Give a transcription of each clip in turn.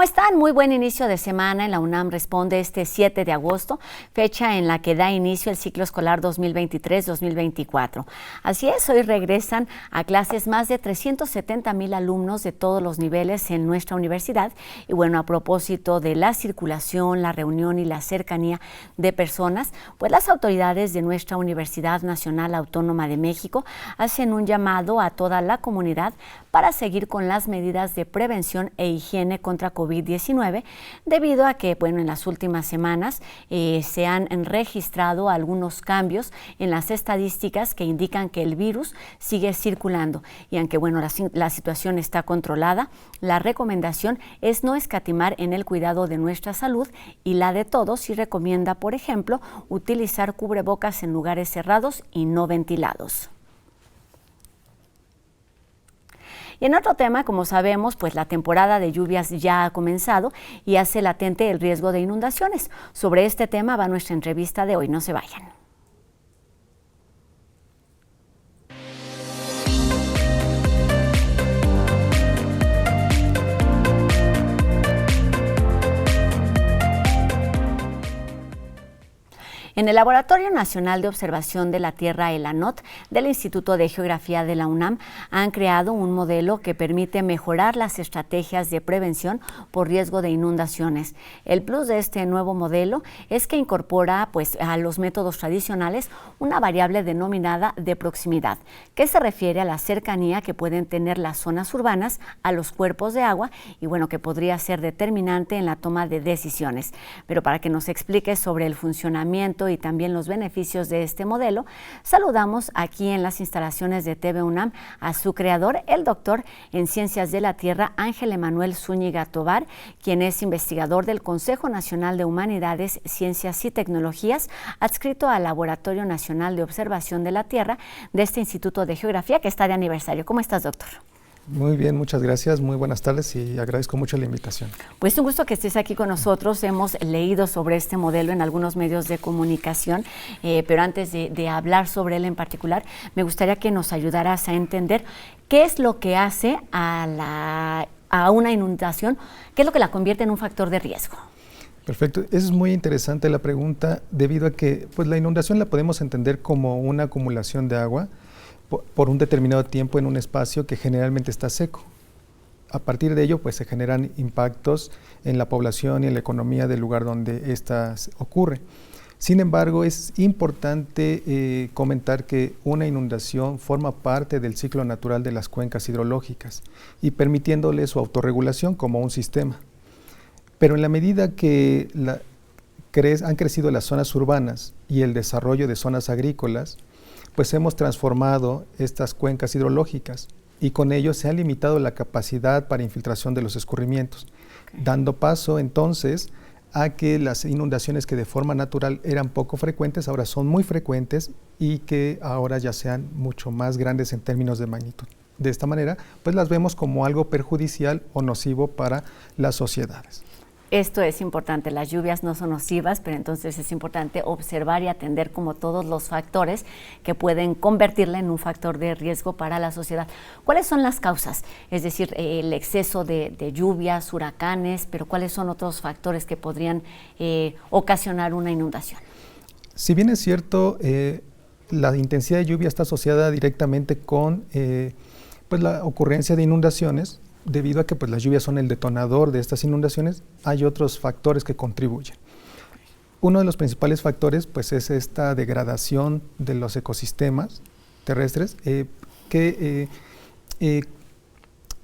¿Cómo están? Muy buen inicio de semana en la UNAM Responde este 7 de agosto, fecha en la que da inicio el ciclo escolar 2023-2024. Así es, hoy regresan a clases más de 370,000 alumnos de todos los niveles en nuestra universidad. Y bueno, a propósito de la circulación, la reunión y la cercanía de personas, pues las autoridades de nuestra Universidad Nacional Autónoma de México hacen un llamado a toda la comunidad para seguir con las medidas de prevención e higiene contra COVID-19, debido a que, bueno, en las últimas semanas se han registrado algunos cambios en las estadísticas que indican que el virus sigue circulando. Y aunque, bueno, la situación está controlada, la recomendación es no escatimar en el cuidado de nuestra salud y la de todos, y recomienda, por ejemplo, utilizar cubrebocas en lugares cerrados y no ventilados. Y en otro tema, como sabemos, pues la temporada de lluvias ya ha comenzado y hace latente el riesgo de inundaciones. Sobre este tema va nuestra entrevista de hoy, no se vayan. En el Laboratorio Nacional de Observación de la Tierra, el ANOT, del Instituto de Geografía de la UNAM, han creado un modelo que permite mejorar las estrategias de prevención por riesgo de inundaciones. El plus de este nuevo modelo es que incorpora, pues, a los métodos tradicionales una variable denominada de proximidad, que se refiere a la cercanía que pueden tener las zonas urbanas a los cuerpos de agua y, bueno, que podría ser determinante en la toma de decisiones. Pero para que nos explique sobre el funcionamiento y también los beneficios de este modelo, saludamos aquí en las instalaciones de TV UNAM a su creador, el doctor en Ciencias de la Tierra, Ángel Emanuel Zúñiga Tovar, quien es investigador del Consejo Nacional de Humanidades, Ciencias y Tecnologías, adscrito al Laboratorio Nacional de Observación de la Tierra de este Instituto de Geografía que está de aniversario. ¿Cómo estás, doctor? Muy bien, muchas gracias, muy buenas tardes y agradezco mucho la invitación. Pues un gusto que estés aquí con nosotros. Hemos leído sobre este modelo en algunos medios de comunicación, pero antes de hablar sobre él en particular, me gustaría que nos ayudaras a entender qué es lo que hace a una inundación, qué es lo que la convierte en un factor de riesgo. Perfecto, es muy interesante la pregunta debido a que, pues, la inundación la podemos entender como una acumulación de agua por un determinado tiempo en un espacio que generalmente está seco. A partir de ello, pues, se generan impactos en la población y en la economía del lugar donde ésta ocurre. Sin embargo, es importante comentar que una inundación forma parte del ciclo natural de las cuencas hidrológicas y permitiéndole su autorregulación como un sistema. Pero en la medida que han crecido las zonas urbanas y el desarrollo de zonas agrícolas, pues hemos transformado estas cuencas hidrológicas y con ello se ha limitado la capacidad para infiltración de los escurrimientos, dando paso entonces a que las inundaciones que de forma natural eran poco frecuentes ahora son muy frecuentes y que ahora ya sean mucho más grandes en términos de magnitud. De esta manera, pues las vemos como algo perjudicial o nocivo para las sociedades. Esto es importante, las lluvias no son nocivas, pero entonces es importante observar y atender como todos los factores que pueden convertirla en un factor de riesgo para la sociedad. ¿Cuáles son las causas? Es decir, el exceso de lluvias, huracanes, pero ¿cuáles son otros factores que podrían ocasionar una inundación? Si bien es cierto, la intensidad de lluvia está asociada directamente con pues la ocurrencia de inundaciones. Debido a que, pues, las lluvias son el detonador de estas inundaciones, hay otros factores que contribuyen. Uno de los principales factores, pues, es esta degradación de los ecosistemas terrestres que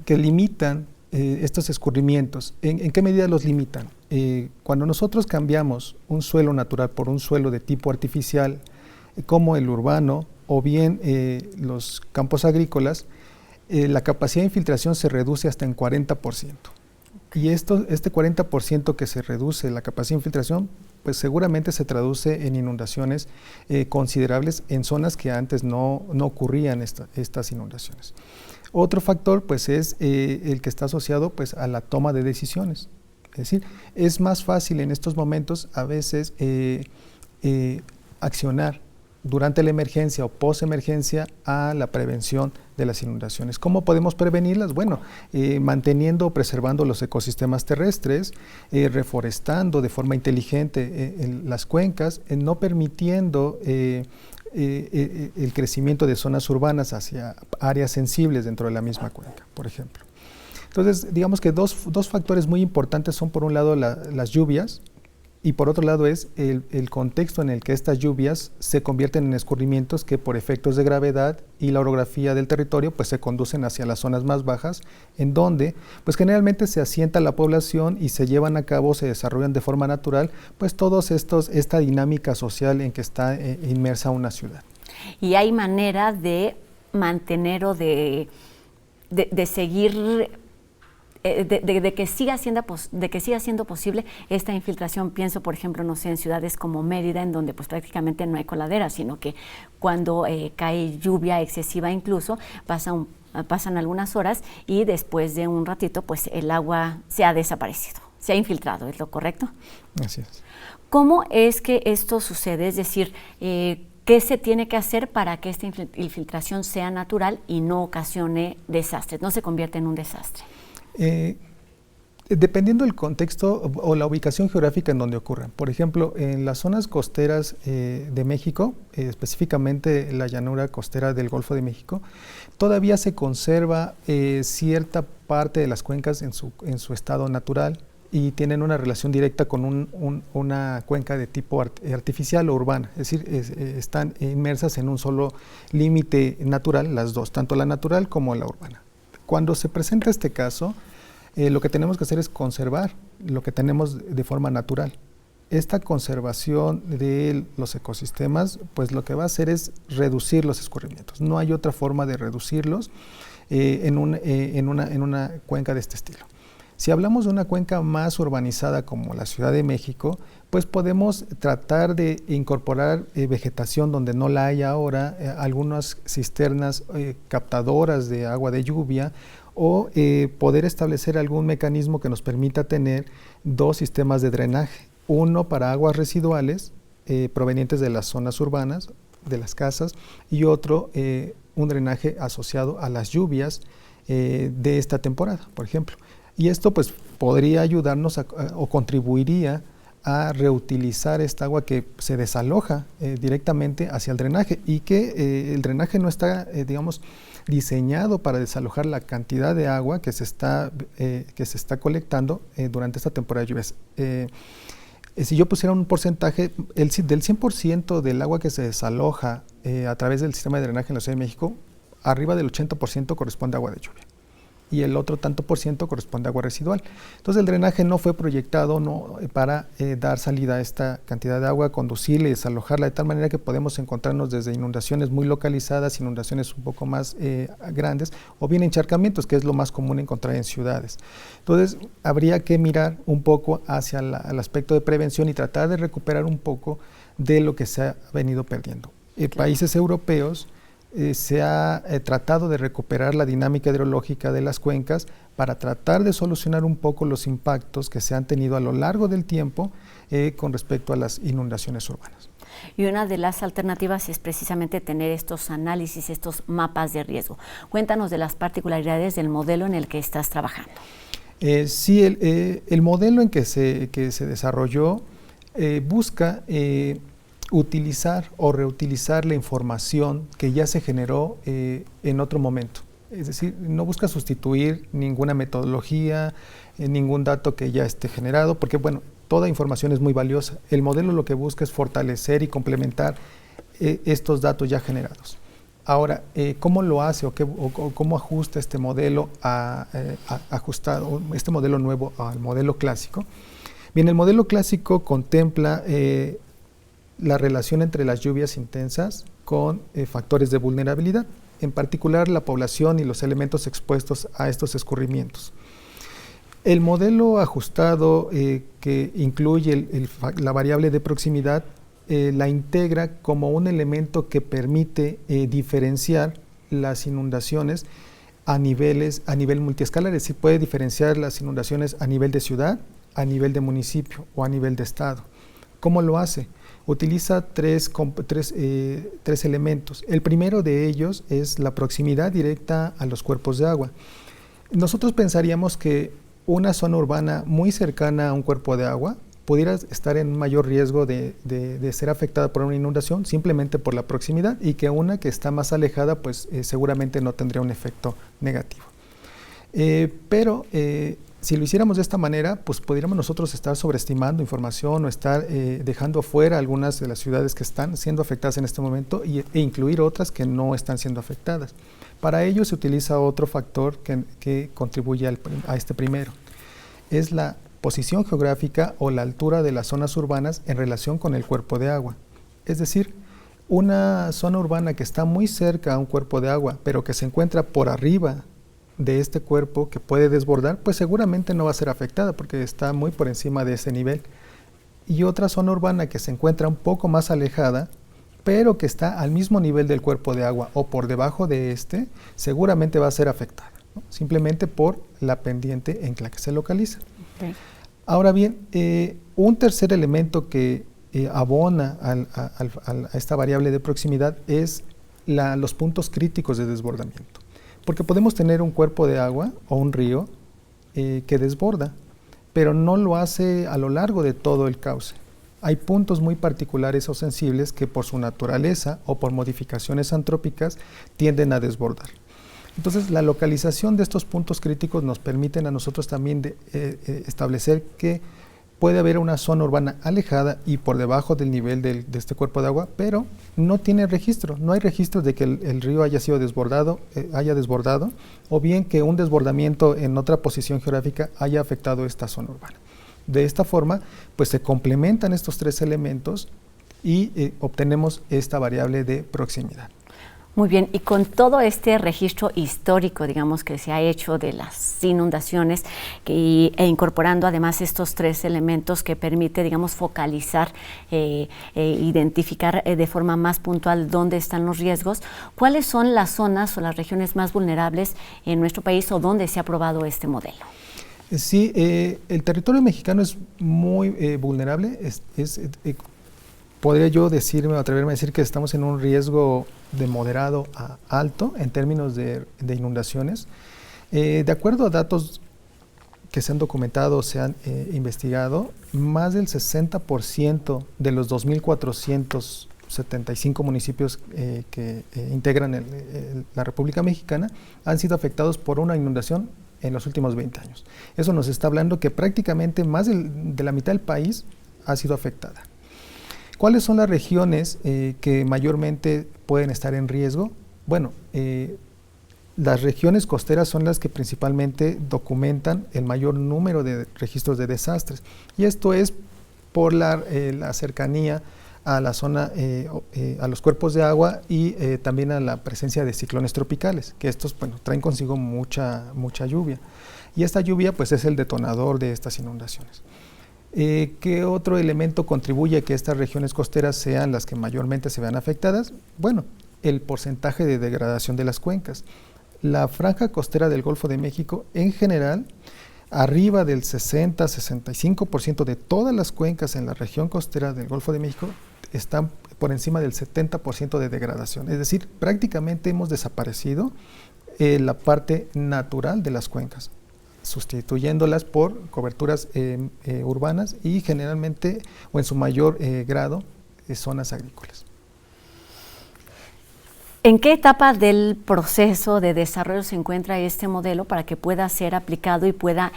limitan estos escurrimientos. ¿En qué medida los limitan? Cuando nosotros cambiamos un suelo natural por un suelo de tipo artificial, como el urbano o bien los campos agrícolas, la capacidad de infiltración se reduce hasta en 40%. Y este 40% que se reduce la capacidad de infiltración, pues seguramente se traduce en inundaciones considerables en zonas que antes no ocurrían estas inundaciones. Otro factor, pues, es el que está asociado, pues, a la toma de decisiones. Es decir, es más fácil en estos momentos a veces accionar durante la emergencia o post-emergencia a la prevención de las inundaciones. ¿Cómo podemos prevenirlas? Bueno, manteniendo o preservando los ecosistemas terrestres, reforestando de forma inteligente las cuencas, no permitiendo el crecimiento de zonas urbanas hacia áreas sensibles dentro de la misma cuenca, por ejemplo. Entonces, digamos que dos factores muy importantes son, por un lado, las lluvias, y por otro lado es el contexto en el que estas lluvias se convierten en escurrimientos que por efectos de gravedad y la orografía del territorio pues se conducen hacia las zonas más bajas, en donde pues generalmente se asienta la población y se llevan a cabo, se desarrollan de forma natural pues esta dinámica social en que está inmersa una ciudad. ¿Y hay manera de mantener o de seguir de que siga siendo posible esta infiltración? Pienso, por ejemplo, no sé, en ciudades como Mérida, en donde pues prácticamente no hay coladeras, sino que cuando cae lluvia excesiva incluso, pasan algunas horas y después de un ratito pues el agua se ha desaparecido, se ha infiltrado, ¿es lo correcto? Así es. ¿Cómo es que esto sucede? Es decir, ¿qué se tiene que hacer para que esta infiltración sea natural y no ocasione desastres, no se convierta en un desastre? Dependiendo del contexto o la ubicación geográfica en donde ocurran. Por ejemplo, en las zonas costeras de México, específicamente la llanura costera del Golfo de México, todavía se conserva cierta parte de las cuencas en su estado natural y tienen una relación directa con una cuenca de tipo artificial o urbana, es decir, están inmersas en un solo límite natural, las dos, tanto la natural como la urbana. Cuando se presenta este caso, lo que tenemos que hacer es conservar lo que tenemos de forma natural. Esta conservación de los ecosistemas, pues lo que va a hacer es reducir los escurrimientos. No hay otra forma de reducirlos en una cuenca de este estilo. Si hablamos de una cuenca más urbanizada como la Ciudad de México, pues podemos tratar de incorporar vegetación donde no la hay ahora, algunas cisternas captadoras de agua de lluvia, o poder establecer algún mecanismo que nos permita tener dos sistemas de drenaje, uno para aguas residuales provenientes de las zonas urbanas, de las casas, y otro un drenaje asociado a las lluvias de esta temporada, por ejemplo. Y esto pues podría ayudarnos o contribuiría a reutilizar esta agua que se desaloja directamente hacia el drenaje, y que el drenaje no está, digamos, diseñado para desalojar la cantidad de agua que se está colectando durante esta temporada de lluvias. Si yo pusiera un porcentaje, del 100% del agua que se desaloja a través del sistema de drenaje en la Ciudad de México, arriba del 80% corresponde a agua de lluvia, y el otro tanto por ciento corresponde a agua residual. Entonces el drenaje no fue proyectado para dar salida a esta cantidad de agua, conducirla y desalojarla, de tal manera que podemos encontrarnos desde inundaciones muy localizadas, inundaciones un poco más grandes, o bien encharcamientos, que es lo más común encontrar en ciudades. Entonces habría que mirar un poco hacia el aspecto de prevención y tratar de recuperar un poco de lo que se ha venido perdiendo. Claro. Países europeos se ha tratado de recuperar la dinámica hidrológica de las cuencas para tratar de solucionar un poco los impactos que se han tenido a lo largo del tiempo con respecto a las inundaciones urbanas. Y una de las alternativas es precisamente tener estos análisis, estos mapas de riesgo. Cuéntanos de las particularidades del modelo en el que estás trabajando. Sí, el modelo en que se desarrolló busca utilizar o reutilizar la información que ya se generó en otro momento. Es decir, no busca sustituir ninguna metodología, ningún dato que ya esté generado, porque bueno, toda información es muy valiosa. El modelo lo que busca es fortalecer y complementar estos datos ya generados. Ahora, ¿cómo lo hace o cómo ajusta este modelo este modelo nuevo al modelo clásico? Bien, el modelo clásico contempla la relación entre las lluvias intensas con factores de vulnerabilidad, en particular la población y los elementos expuestos a estos escurrimientos. El modelo ajustado que incluye la variable de proximidad la integra como un elemento que permite diferenciar las inundaciones a nivel multiescalar, es decir, puede diferenciar las inundaciones a nivel de ciudad, a nivel de municipio o a nivel de estado. ¿Cómo lo hace? utiliza tres elementos. El primero de ellos es la proximidad directa a los cuerpos de agua. Nosotros pensaríamos que una zona urbana muy cercana a un cuerpo de agua pudiera estar en mayor riesgo de ser afectada por una inundación simplemente por la proximidad, y que una que está más alejada pues seguramente no tendría un efecto negativo. Pero si lo hiciéramos de esta manera, pues podríamos nosotros estar sobreestimando información o estar dejando fuera algunas de las ciudades que están siendo afectadas en este momento e incluir otras que no están siendo afectadas. Para ello se utiliza otro factor que contribuye a este primero. Es la posición geográfica o la altura de las zonas urbanas en relación con el cuerpo de agua. Es decir, una zona urbana que está muy cerca a un cuerpo de agua, pero que se encuentra por arriba de este cuerpo que puede desbordar, pues seguramente no va a ser afectada porque está muy por encima de ese nivel. Y otra zona urbana que se encuentra un poco más alejada, pero que está al mismo nivel del cuerpo de agua o por debajo de este, seguramente va a ser afectada, ¿no? Simplemente por la pendiente en la que se localiza. Okay. Ahora bien, un tercer elemento que abona a esta variable de proximidad es los puntos críticos de desbordamiento. Porque podemos tener un cuerpo de agua o un río que desborda, pero no lo hace a lo largo de todo el cauce. Hay puntos muy particulares o sensibles que por su naturaleza o por modificaciones antrópicas tienden a desbordar. Entonces, la localización de estos puntos críticos nos permiten a nosotros también establecer que puede haber una zona urbana alejada y por debajo del nivel de este cuerpo de agua, pero no tiene registro, no hay registros de que el río haya sido desbordado, o bien que un desbordamiento en otra posición geográfica haya afectado esta zona urbana. De esta forma, pues se complementan estos tres elementos y obtenemos esta variable de proximidad. Muy bien, y con todo este registro histórico, digamos, que se ha hecho de las inundaciones e incorporando además estos tres elementos que permite, digamos, focalizar, identificar de forma más puntual dónde están los riesgos, ¿cuáles son las zonas o las regiones más vulnerables en nuestro país o dónde se ha probado este modelo? Sí, el territorio mexicano es muy vulnerable, podría yo atreverme a decir que estamos en un riesgo de moderado a alto en términos de inundaciones. De acuerdo a datos que se han documentado, se han investigado, más del 60% de los 2.475 municipios que integran la República Mexicana han sido afectados por una inundación en los últimos 20 años. Eso nos está hablando que prácticamente más de la mitad del país ha sido afectada. ¿Cuáles son las regiones que mayormente pueden estar en riesgo? Bueno, las regiones costeras son las que principalmente documentan el mayor número de registros de desastres, y esto es por la cercanía a la zona, a los cuerpos de agua y también a la presencia de ciclones tropicales, que estos traen consigo mucha lluvia, y esta lluvia pues es el detonador de estas inundaciones. ¿Qué otro elemento contribuye a que estas regiones costeras sean las que mayormente se vean afectadas? Bueno, el porcentaje de degradación de las cuencas. La franja costera del Golfo de México, en general, arriba del 60-65% de todas las cuencas en la región costera del Golfo de México están por encima del 70% de degradación. Es decir, prácticamente hemos desaparecido la parte natural de las cuencas, sustituyéndolas por coberturas urbanas y generalmente, o en su mayor grado, zonas agrícolas. ¿En qué etapa del proceso de desarrollo se encuentra este modelo para que pueda ser aplicado y pueda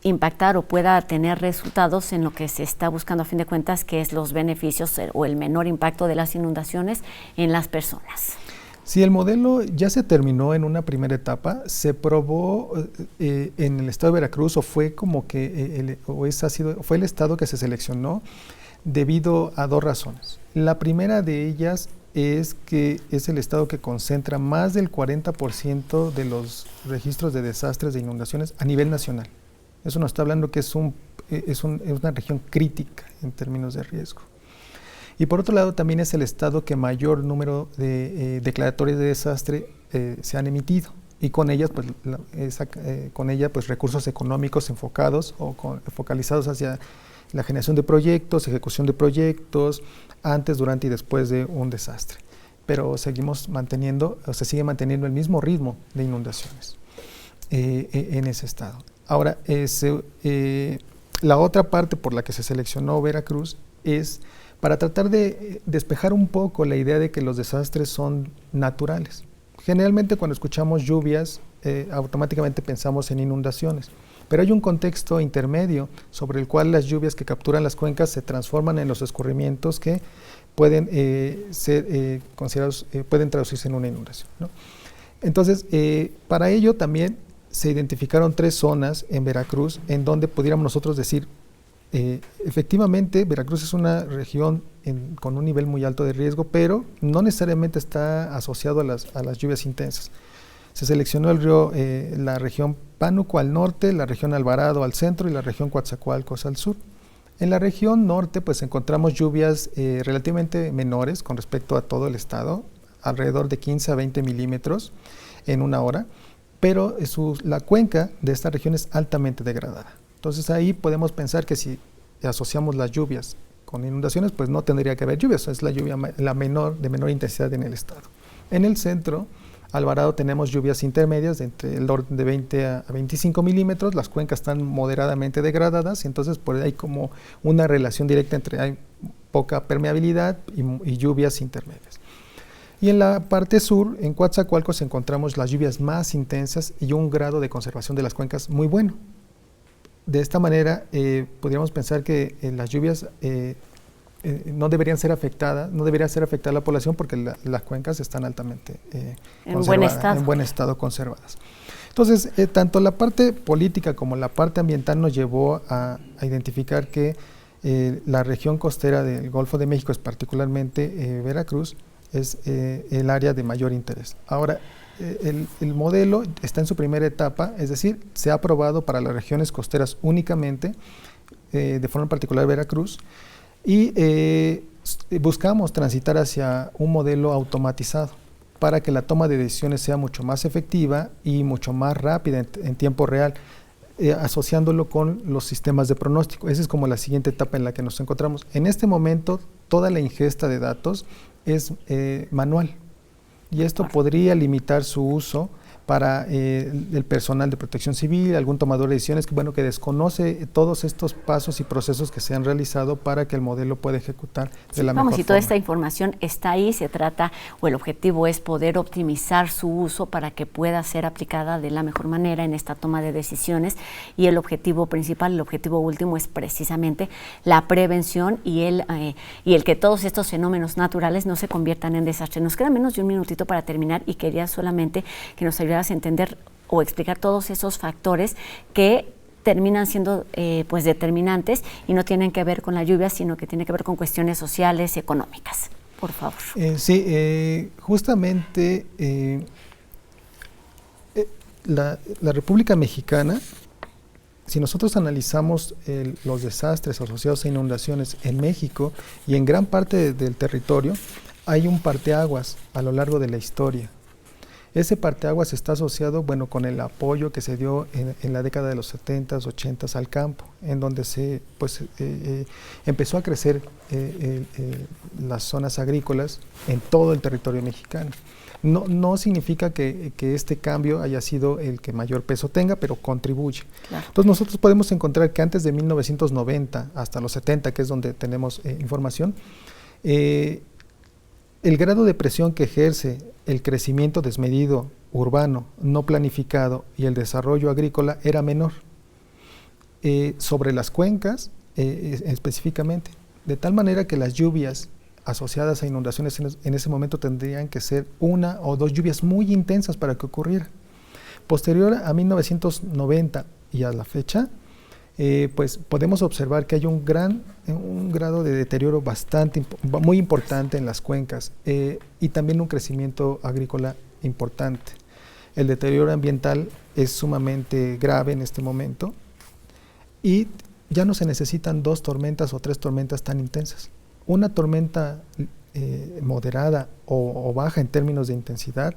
impactar o pueda tener resultados en lo que se está buscando a fin de cuentas, que es los beneficios o el menor impacto de las inundaciones en las personas? Sí, el modelo ya se terminó en una primera etapa, se probó en el estado de Veracruz, o fue como que fue el estado que se seleccionó debido a dos razones. La primera de ellas es que es el estado que concentra más del 40% de los registros de desastres de inundaciones a nivel nacional. Eso nos está hablando que es una región crítica en términos de riesgo. Y por otro lado, también es el estado que mayor número de declaratorias de desastre se han emitido, y con ellas recursos económicos enfocados o focalizados hacia la generación de proyectos, ejecución de proyectos, antes, durante y después de un desastre. Pero seguimos manteniendo, o se sigue manteniendo el mismo ritmo de inundaciones en ese estado. Ahora, la otra parte por la que se seleccionó Veracruz es para tratar de despejar un poco la idea de que los desastres son naturales. Generalmente cuando escuchamos lluvias, automáticamente pensamos en inundaciones, pero hay un contexto intermedio sobre el cual las lluvias que capturan las cuencas se transforman en los escurrimientos que pueden ser considerados, pueden traducirse en una inundación, ¿no? Entonces, para ello también se identificaron 3 zonas en Veracruz en donde pudiéramos nosotros decir, efectivamente, Veracruz es una región con un nivel muy alto de riesgo, pero no necesariamente está asociado a las lluvias intensas. Se seleccionó la región Pánuco al norte, la región Alvarado al centro y la región Coatzacoalcos al sur. En la región norte pues encontramos lluvias relativamente menores con respecto a todo el estado, alrededor de 15 a 20 milímetros en una hora, pero la cuenca de esta región es altamente degradada. Entonces ahí podemos pensar que si asociamos las lluvias con inundaciones, pues no tendría que haber lluvias, es la lluvia de menor intensidad en el estado. En el centro, Alvarado, tenemos lluvias intermedias de entre el orden de 20 a 25 milímetros, las cuencas están moderadamente degradadas, y entonces por ahí hay como una relación directa entre hay poca permeabilidad y lluvias intermedias. Y en la parte sur, en Coatzacoalcos, encontramos las lluvias más intensas y un grado de conservación de las cuencas muy bueno. De esta manera, podríamos pensar que las lluvias no deberían ser afectadas, no debería ser afectada la población porque las cuencas están altamente en buen estado conservadas. Entonces, tanto la parte política como la parte ambiental nos llevó a identificar que la región costera del Golfo de México, es particularmente Veracruz, es el área de mayor interés. Ahora, el modelo está en su primera etapa, es decir, se ha aprobado para las regiones costeras únicamente, de forma particular Veracruz, y buscamos transitar hacia un modelo automatizado para que la toma de decisiones sea mucho más efectiva y mucho más rápida en tiempo real, asociándolo con los sistemas de pronóstico. Esa es como la siguiente etapa en la que nos encontramos. En este momento, toda la ingesta de datos es manual, y esto podría limitar su uso para el personal de protección civil, algún tomador de decisiones que desconoce todos estos pasos y procesos que se han realizado para que el modelo pueda ejecutar de la mejor forma. Y toda esta información está ahí, se trata, o el objetivo es poder optimizar su uso para que pueda ser aplicada de la mejor manera en esta toma de decisiones, y el objetivo principal, el objetivo último es precisamente la prevención y el que todos estos fenómenos naturales no se conviertan en desastres. Nos queda menos de un minutito para terminar y quería solamente que nos ayudaras a entender o explicar todos esos factores que terminan siendo pues determinantes y no tienen que ver con la lluvia, sino que tienen que ver con cuestiones sociales y económicas. Por favor. Sí, justamente la República Mexicana, si nosotros analizamos los desastres asociados a inundaciones en México y en gran parte del territorio, hay un parteaguas a lo largo de la historia. Ese parteaguas está asociado, con el apoyo que se dio en la década de los 70s, 80s al campo, en donde se empezó a crecer las zonas agrícolas en todo el territorio mexicano. No significa que este cambio haya sido el que mayor peso tenga, pero contribuye. Claro. Entonces nosotros podemos encontrar que antes de 1990 hasta los 70, que es donde tenemos información, el grado de presión que ejerce el crecimiento desmedido urbano, no planificado, y el desarrollo agrícola era menor sobre las cuencas específicamente, de tal manera que las lluvias asociadas a inundaciones en ese momento tendrían que ser 1 o 2 lluvias muy intensas para que ocurriera. Posterior a 1990 y a la fecha, pues podemos observar que hay un grado de deterioro muy importante en las cuencas y también un crecimiento agrícola importante. El deterioro ambiental es sumamente grave en este momento y ya no se necesitan 2 tormentas o 3 tormentas tan intensas. Una tormenta moderada o baja en términos de intensidad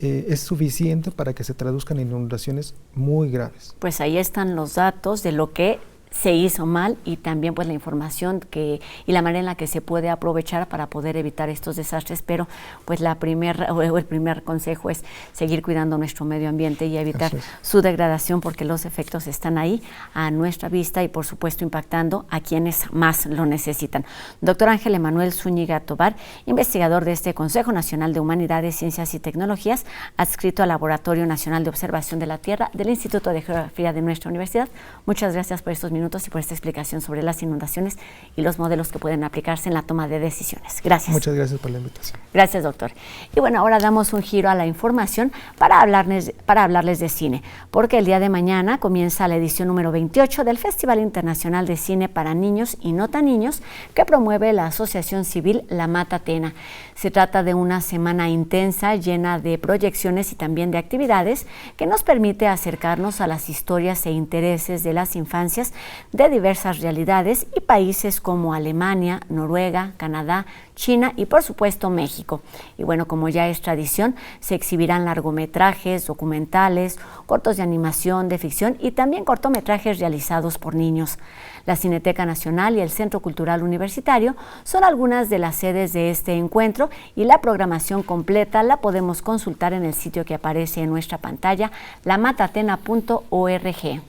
es suficiente para que se traduzcan en inundaciones muy graves. Pues ahí están los datos de lo que se hizo mal y también pues la información y la manera en la que se puede aprovechar para poder evitar estos desastres, pero pues el primer consejo es seguir cuidando nuestro medio ambiente y evitar su degradación, porque los efectos están ahí a nuestra vista y por supuesto impactando a quienes más lo necesitan. Doctor Ángel Emanuel Zúñiga Tobar, investigador de este Consejo Nacional de Humanidades, Ciencias y Tecnologías, adscrito al Laboratorio Nacional de Observación de la Tierra del Instituto de Geografía de nuestra universidad. Muchas gracias por estos minutos y por esta explicación sobre las inundaciones y los modelos que pueden aplicarse en la toma de decisiones. Gracias. Muchas gracias por la invitación. Gracias, doctor. Y bueno, ahora damos un giro a la información para hablarles de cine, porque el día de mañana comienza la edición número 28 del Festival Internacional de Cine para Niños y No Tan Niños que promueve la Asociación Civil La Matatena. Se trata de una semana intensa, llena de proyecciones y también de actividades que nos permite acercarnos a las historias e intereses de las infancias de diversas realidades y países como Alemania, Noruega, Canadá, China y por supuesto México. Y bueno, como ya es tradición, se exhibirán largometrajes, documentales, cortos de animación, de ficción y también cortometrajes realizados por niños. La Cineteca Nacional y el Centro Cultural Universitario son algunas de las sedes de este encuentro y la programación completa la podemos consultar en el sitio que aparece en nuestra pantalla, lamatatena.org.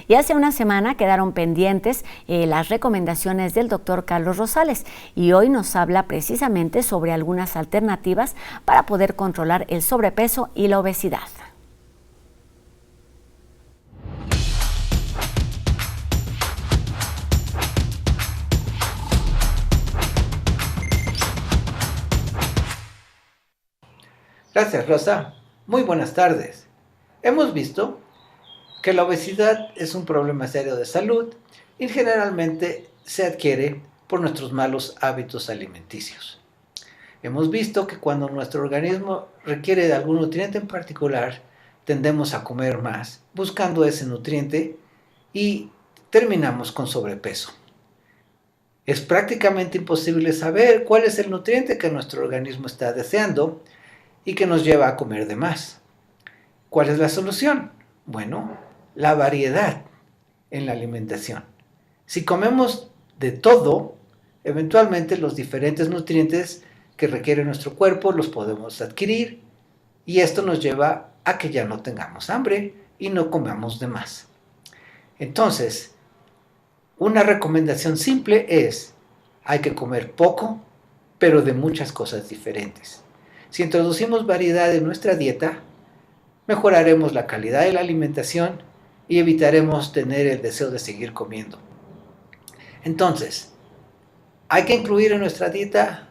Y hace una semana quedaron pendientes las recomendaciones del doctor Carlos Rosales y hoy nos habla precisamente sobre algunas alternativas para poder controlar el sobrepeso y la obesidad. Gracias, Rosa. Muy buenas tardes. Hemos visto que la obesidad es un problema serio de salud y generalmente se adquiere por nuestros malos hábitos alimenticios. Hemos visto que cuando nuestro organismo requiere de algún nutriente en particular, tendemos a comer más, buscando ese nutriente y terminamos con sobrepeso. Es prácticamente imposible saber cuál es el nutriente que nuestro organismo está deseando y que nos lleva a comer de más. ¿Cuál es la solución? Bueno, la variedad en la alimentación. Si comemos de todo, eventualmente los diferentes nutrientes que requiere nuestro cuerpo los podemos adquirir y esto nos lleva a que ya no tengamos hambre y no comamos de más. Entonces, una recomendación simple es, hay que comer poco, pero de muchas cosas diferentes. Si introducimos variedad en nuestra dieta, mejoraremos la calidad de la alimentación y evitaremos tener el deseo de seguir comiendo. Entonces, hay que incluir en nuestra dieta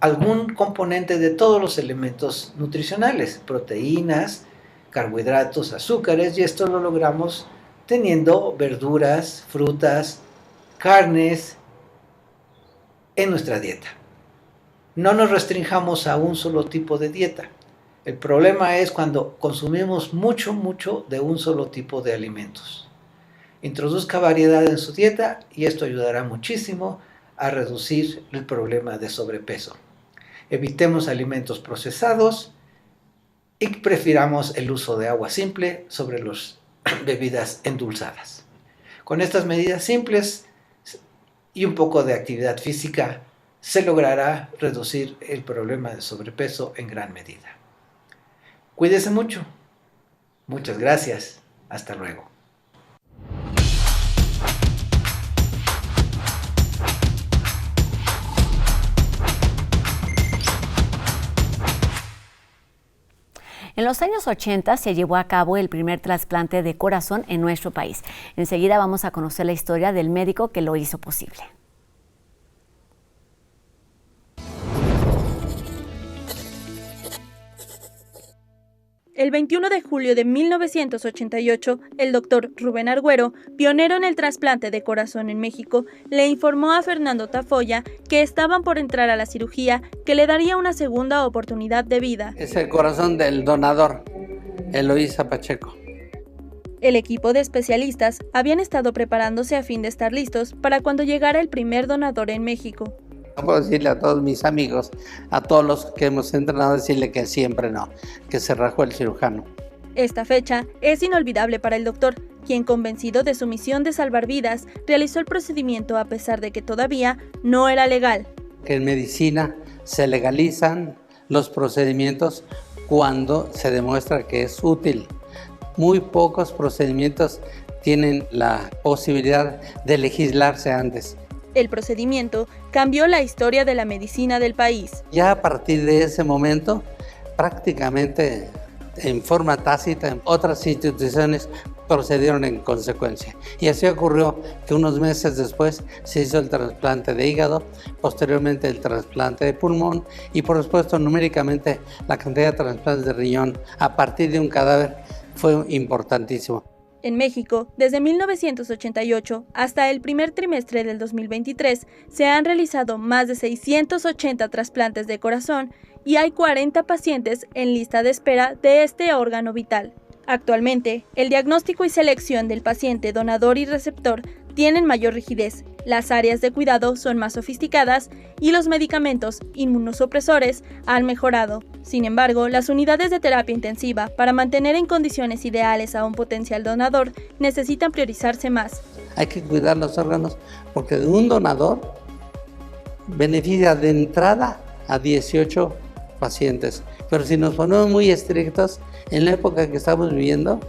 algún componente de todos los elementos nutricionales, proteínas, carbohidratos, azúcares, y esto lo logramos teniendo verduras, frutas, carnes en nuestra dieta. No nos restringamos a un solo tipo de dieta. El problema es cuando consumimos mucho de un solo tipo de alimentos. Introduzca variedad en su dieta y esto ayudará muchísimo a reducir el problema de sobrepeso. Evitemos alimentos procesados y prefiramos el uso de agua simple sobre las bebidas endulzadas. Con estas medidas simples y un poco de actividad física, se logrará reducir el problema de sobrepeso en gran medida. Cuídese mucho. Muchas gracias. Hasta luego. En los años 80 se llevó a cabo el primer trasplante de corazón en nuestro país. Enseguida vamos a conocer la historia del médico que lo hizo posible. El 21 de julio de 1988, el doctor Rubén Argüero, pionero en el trasplante de corazón en México, le informó a Fernando Tafolla que estaban por entrar a la cirugía que le daría una segunda oportunidad de vida. Es el corazón del donador, Eloísa Pacheco. El equipo de especialistas habían estado preparándose a fin de estar listos para cuando llegara el primer donador en México. Puedo decirle a todos mis amigos, a todos los que hemos entrenado, decirle que siempre no, que se rajó el cirujano. Esta fecha es inolvidable para el doctor, quien, convencido de su misión de salvar vidas, realizó el procedimiento a pesar de que todavía no era legal. Que en medicina se legalizan los procedimientos cuando se demuestra que es útil. Muy pocos procedimientos tienen la posibilidad de legislarse antes. El procedimiento cambió la historia de la medicina del país. Ya a partir de ese momento, prácticamente en forma tácita, otras instituciones procedieron en consecuencia. Y así ocurrió que unos meses después se hizo el trasplante de hígado, posteriormente el trasplante de pulmón y por supuesto numéricamente la cantidad de trasplantes de riñón a partir de un cadáver fue importantísimo. En México, desde 1988 hasta el primer trimestre del 2023, se han realizado más de 680 trasplantes de corazón y hay 40 pacientes en lista de espera de este órgano vital. Actualmente, el diagnóstico y selección del paciente donador y receptor tienen mayor rigidez, las áreas de cuidado son más sofisticadas y los medicamentos inmunosupresores han mejorado. Sin embargo, las unidades de terapia intensiva, para mantener en condiciones ideales a un potencial donador, necesitan priorizarse más. Hay que cuidar los órganos porque de un donador beneficia de entrada a 18 pacientes. Pero si nos ponemos muy estrictos, en la época que estamos viviendo,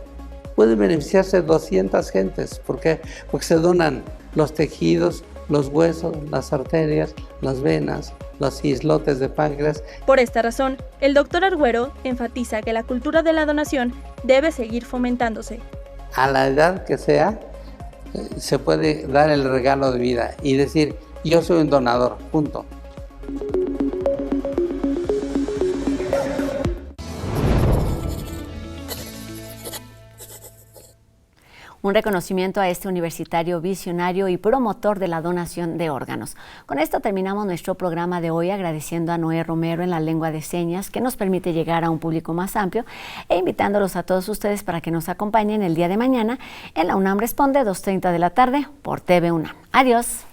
pueden beneficiarse 200 gentes. ¿Por qué? Porque se donan los tejidos, los huesos, las arterias, las venas, los islotes de páncreas. Por esta razón, el doctor Arguero enfatiza que la cultura de la donación debe seguir fomentándose. A la edad que sea, se puede dar el regalo de vida y decir, yo soy un donador, punto. Un reconocimiento a este universitario visionario y promotor de la donación de órganos. Con esto terminamos nuestro programa de hoy, agradeciendo a Noé Romero en la lengua de señas, que nos permite llegar a un público más amplio, e invitándolos a todos ustedes para que nos acompañen el día de mañana en la UNAM Responde, 2:30 de la tarde, por TV UNAM. Adiós.